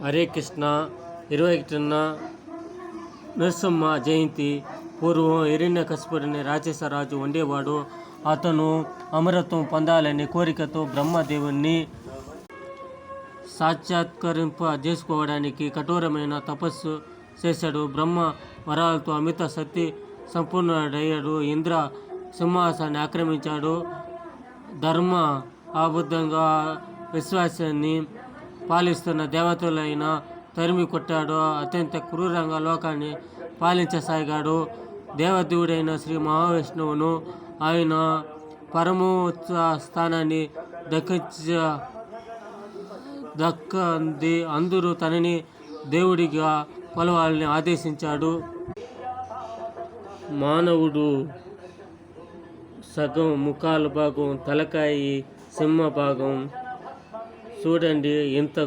హరే కృష్ణ 21న నరసింహ జయంతి. పూర్వం హిరణ్యకశిపుడనే రాక్షసరాజు ఉండేవాడు. అతను అమరత్వం పొందాలనే కోరికతో బ్రహ్మదేవుణ్ణి చేసుకోవడానికి కఠోరమైన తపస్సు చేశాడు. బ్రహ్మ వరాలతో అమిత శక్తి సంపూర్ణుడయ్యాడు. ఇంద్ర సింహాసనాన్ని ఆక్రమించాడు. ధర్మ అబద్ధంగా విశ్వాసాన్ని పాలిస్తున్న దేవతలైన తరిమి కొట్టాడు. అత్యంత క్రూరంగా లోకాన్ని పాలించసాగాడు. దేవదేవుడైన శ్రీ మహావిష్ణువును ఆయన పరమోచ్చ స్థానాన్ని దక్కంది. అందరూ తనని దేవుడిగా కొలవాలని ఆదేశించాడు. మానవుడు సగం ముఖాల భాగం, తలకాయి సింహ భాగం. చూడండి ఎంత